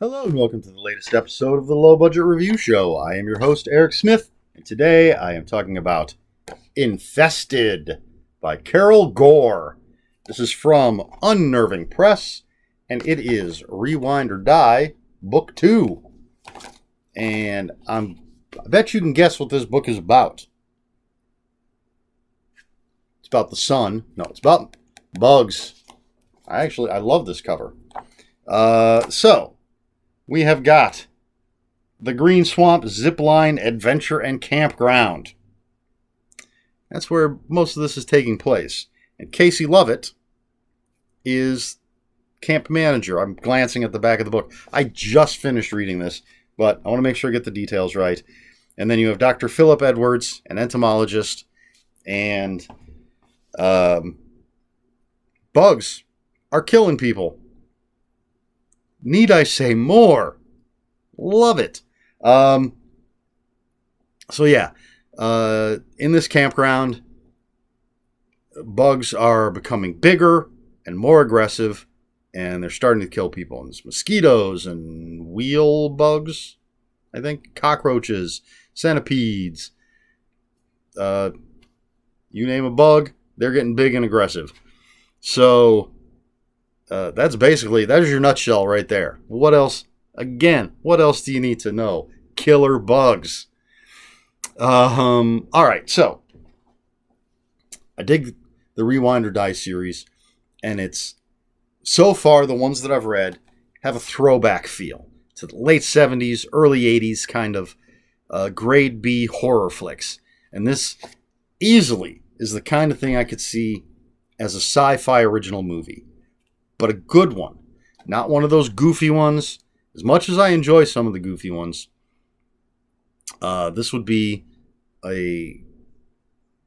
Hello and welcome to the latest episode of the Low Budget Review Show. I am your host, Eric Smith, and today I am talking about Infested by Gore. This is from Unnerving Press, and it is Rewind or Die, Book 2. And I bet you can guess what this book is about. It's about the sun. No, it's about bugs. I love this cover. We have got the Green Swamp Zipline Adventure and Campground. That's where most of this is taking place. And Casey Lovett is camp manager. I'm glancing at the back of the book. I just finished reading this, but I want to make sure I get the details right. And then you have Dr. Philip Edwards, an entomologist, and bugs are killing people. Need I say more? Love it. In this campground, bugs are becoming bigger and more aggressive, and they're starting to kill people. And there's mosquitoes and wheel bugs, I think, cockroaches, centipedes. You name a bug, they're getting big and aggressive. So that is your nutshell right there. What else? Again, what else do you need to know? Killer bugs. All right, so I dig the Rewind or Die series, and it's so far the ones that I've read have a throwback feel to the late 70s, early 80s kind of grade B horror flicks. And this easily is the kind of thing I could see as a sci-fi original movie. But a good one. Not one of those goofy ones. As much as I enjoy some of the goofy ones, this would be a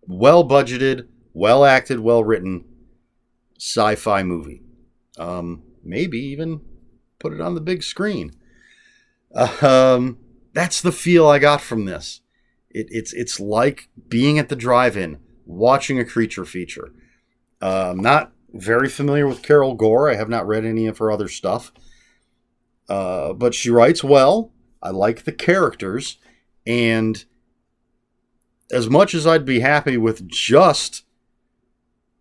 well-budgeted, well-acted, well-written sci-fi movie. Maybe even put it on the big screen. That's the feel I got from this. It's like being at the drive-in, watching a creature feature. Not very familiar with Carol Gore. I have not read any of her other stuff. But she writes well. I like the characters. And as much as I'd be happy with just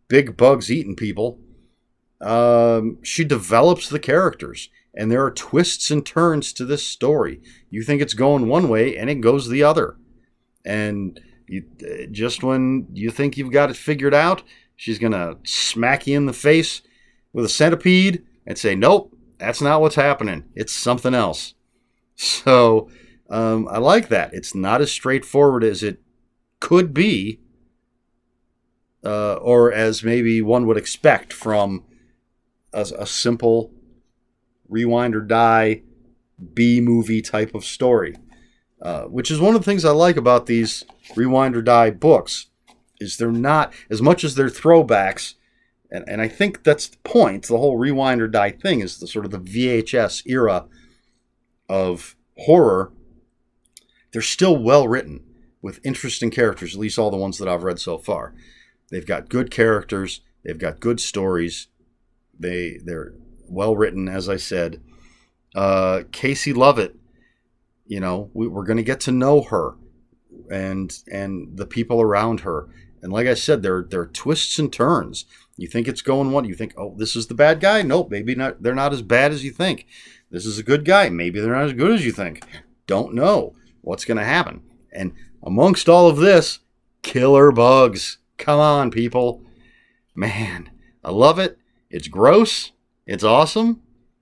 big bugs eating people, she develops the characters. And there are twists and turns to this story. You think it's going one way, and it goes the other. And just when you think you've got it figured out, she's going to smack you in the face with a centipede and say, nope, that's not what's happening. It's something else. So I like that. It's not as straightforward as it could be, or as maybe one would expect from a simple Rewind or Die B-movie type of story, which is one of the things I like about these Rewind or Die books. Is they're not, as much as they're throwbacks, and I think that's the point, the whole Rewind or Die thing is the sort of the VHS era of horror. They're still well written with interesting characters, at least all the ones that I've read so far. They've got good characters, they've got good stories, they're well written, as I said. Casey Lovett, we're going to get to know her and the people around her. And like I said, there are twists and turns. You think it's going one. You think, oh, this is the bad guy. Nope, maybe not. They're not as bad as you think. This is a good guy. Maybe they're not as good as you think. Don't know what's going to happen. And amongst all of this, killer bugs. Come on, people. Man, I love it. It's gross. It's awesome.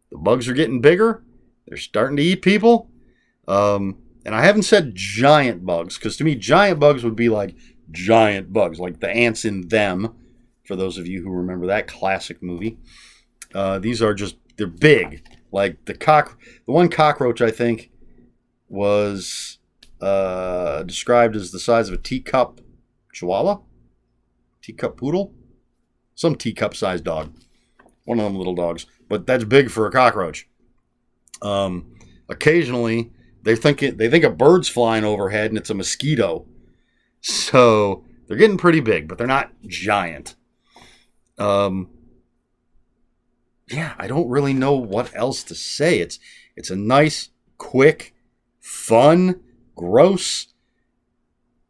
The bugs are getting bigger. They're starting to eat people. And I haven't said giant bugs, because to me, giant bugs would be like giant bugs, like the ants in Them, for those of you who remember that classic movie. These are they're big. Like the one cockroach, I think, was described as the size of a teacup chihuahua? Teacup poodle? Some teacup-sized dog. One of them little dogs. But that's big for a cockroach. Occasionally, they think a bird's flying overhead and it's a mosquito. So they're getting pretty big, but they're not giant. yeah, I don't really know what else to say. It's a nice, quick, fun, gross,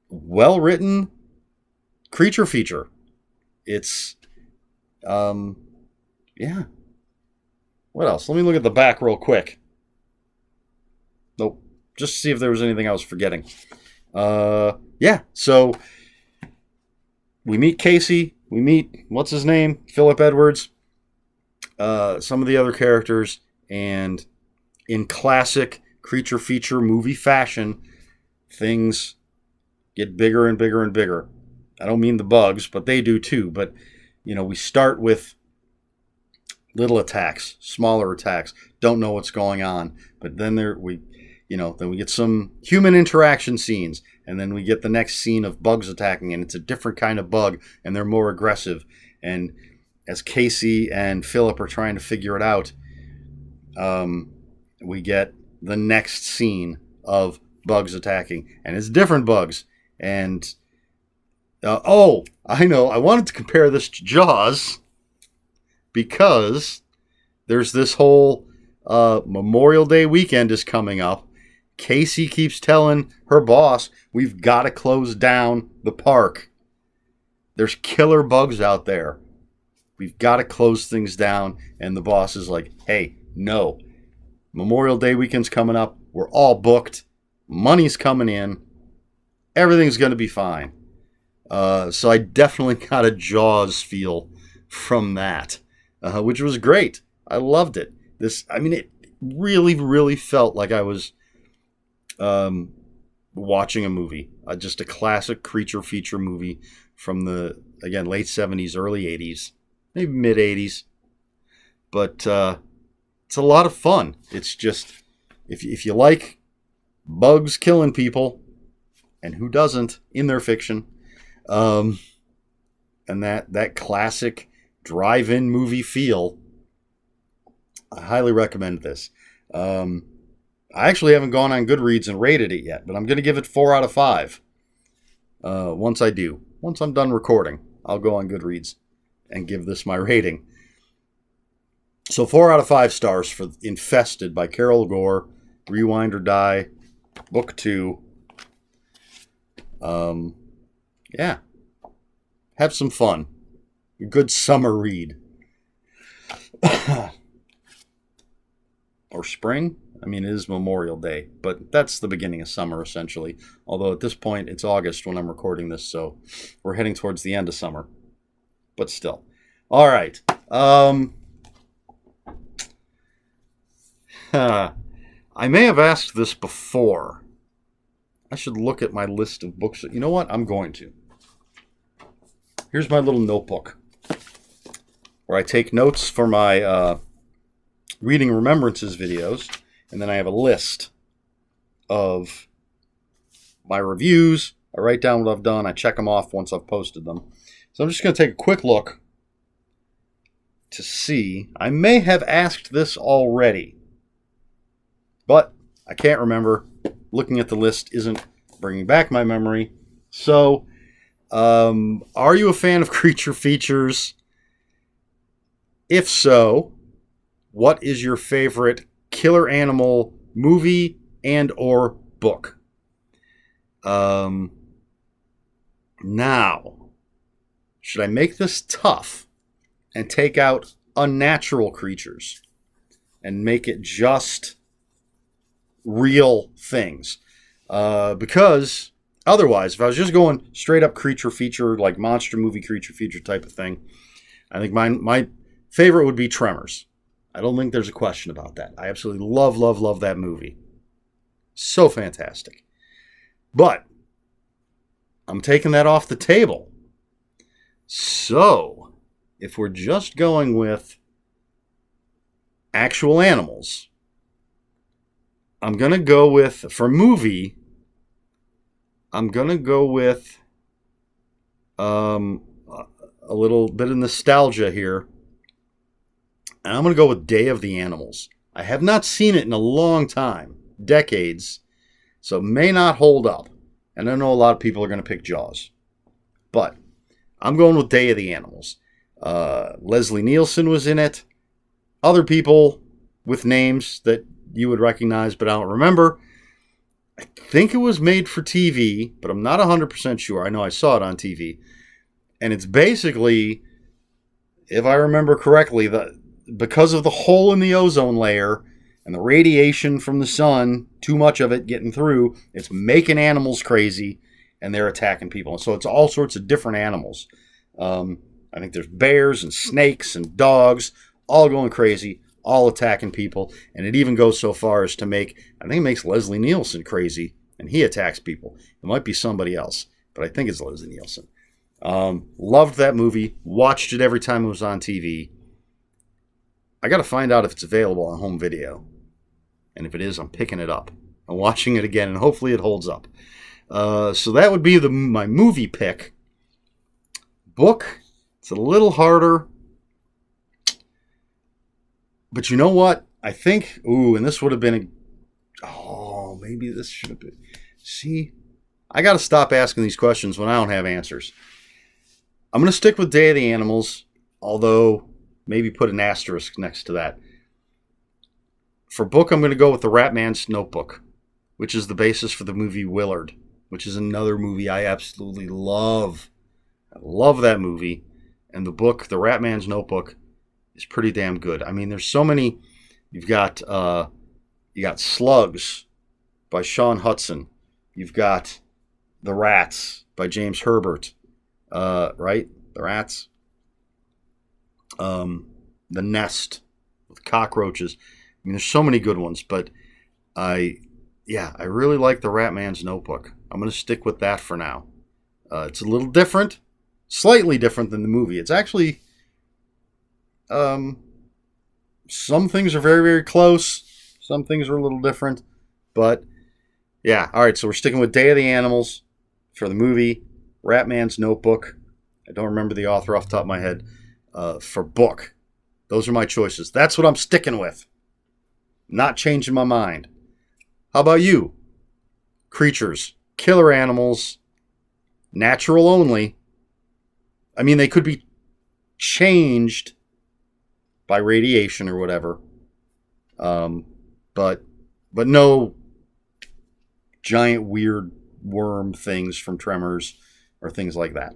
well-written creature feature. It's, yeah. What else? Let me look at the back real quick. Nope. Just to see if there was anything I was forgetting. Yeah, so we meet Casey. We meet, what's his name? Philip Edwards. Some of the other characters. And in classic creature feature movie fashion, things get bigger and bigger and bigger. I don't mean the bugs, but they do too. But, we start with little attacks, smaller attacks, don't know what's going on. But then then we get some human interaction scenes, and then we get the next scene of bugs attacking, and it's a different kind of bug, and they're more aggressive. And as Casey and Philip are trying to figure it out, we get the next scene of bugs attacking, and it's different bugs. And I know, I wanted to compare this to Jaws, because there's this whole Memorial Day weekend is coming up. Casey keeps telling her boss, we've got to close down the park. There's killer bugs out there. We've got to close things down. And the boss is like, hey, no. Memorial Day weekend's coming up. We're all booked. Money's coming in. Everything's going to be fine. So I definitely got a Jaws feel from that, which was great. I loved it. It really, really felt like I was watching a movie, just a classic creature feature movie from the, again, late 70s, early 80s, maybe mid 80s. But it's a lot of fun. It's just, if you like bugs killing people, and who doesn't in their fiction, and that classic drive-in movie feel, I highly recommend this. I actually haven't gone on Goodreads and rated it yet, but I'm going to give it 4 out of 5. Once I'm done recording, I'll go on Goodreads and give this my rating. So 4 out of 5 stars for Infested by Carol Gore, Rewind or Die, Book 2. Yeah. Have some fun. A good summer read. Or spring? It is Memorial Day, but that's the beginning of summer, essentially. Although at this point, it's August when I'm recording this, so we're heading towards the end of summer. But still. All right. I may have asked this before. I should look at my list of books. You know what? I'm going to. Here's my little notebook where I take notes for my reading remembrances videos, and then I have a list of my reviews. I write down what I've done. I check them off once I've posted them. So I'm just going to take a quick look to see. I may have asked this already, but I can't remember. Looking at the list isn't bringing back my memory. So, are you a fan of creature features? If so, what is your favorite killer animal movie and or book? Now, should I make this tough and take out unnatural creatures and make it just real things? Because otherwise, if I was just going straight up creature feature, like monster movie creature feature type of thing, I think my favorite would be Tremors. I don't think there's a question about that. I absolutely love that movie. So fantastic. But I'm taking that off the table. So, if we're just going with actual animals, I'm going to go with, for movie, I'm going to go with a little bit of nostalgia here. And I'm going to go with Day of the Animals. I have not seen it in a long time, decades, so it may not hold up. And I know a lot of people are going to pick Jaws. But I'm going with Day of the Animals. Leslie Nielsen was in it. other people with names that you would recognize, but I don't remember. I think it was made for TV, but I'm not 100% sure. I know I saw it on TV. And it's basically, if I remember correctly, because of the hole in the ozone layer and the radiation from the sun, too much of it getting through, it's making animals crazy, and they're attacking people. And so it's all sorts of different animals. I think there's bears and snakes and dogs all going crazy, all attacking people. And it even goes so far as to I think it makes Leslie Nielsen crazy, and he attacks people. It might be somebody else, but I think it's Leslie Nielsen. Loved that movie. Watched it every time it was on TV. I got to find out if it's available on home video. And if it is, I'm picking it up. I'm watching it again, and hopefully it holds up. So that would be my movie pick. Book, it's a little harder. But you know what? I think, and this would have been maybe this should have been. See, I got to stop asking these questions when I don't have answers. I'm going to stick with Day of the Animals, although maybe put an asterisk next to that. For book, I'm going to go with The Ratman's Notebook, which is the basis for the movie Willard, which is another movie I absolutely love. I love that movie. And the book, The Ratman's Notebook, is pretty damn good. I mean, there's so many. You got Slugs by Sean Hudson. You've got The Rats by James Herbert. Right? The Rats. The Nest with cockroaches. I mean, there's so many good ones, but I really like The Ratman's Notebook. I'm going to stick with that for now. It's a little different, slightly different than the movie. It's actually, some things are very, very close. Some things are a little different, but yeah. All right, so we're sticking with Day of the Animals for the movie. Ratman's Notebook. I don't remember the author off the top of my head. For book, those are my choices. That's what I'm sticking with. Not changing my mind. How about you? Creatures, killer animals, natural only. I mean, they could be changed by radiation or whatever. But no giant weird worm things from Tremors or things like that.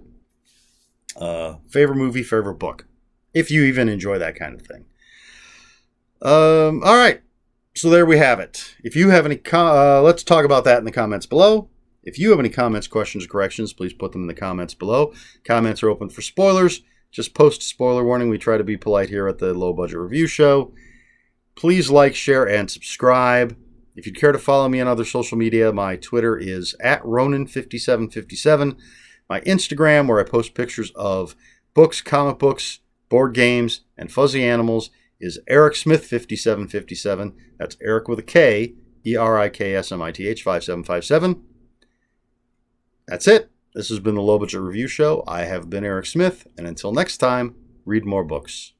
Favorite movie, favorite book, if you even enjoy that kind of thing. All right. So there we have it. If you have any, let's talk about that in the comments below. If you have any comments, questions, or corrections, please put them in the comments below. Comments are open for spoilers. Just post a spoiler warning. We try to be polite here at the Low Budget Review Show. Please like, share, and subscribe. If you'd care to follow me on other social media, my Twitter is @Ronin5757. My Instagram, where I post pictures of books, comic books, board games, and fuzzy animals, is EricSmith5757. That's Eric with a K, ERIKSMITH 5757. That's it. This has been the Low Budget Review Show. I have been Eric Smith, and until next time, read more books.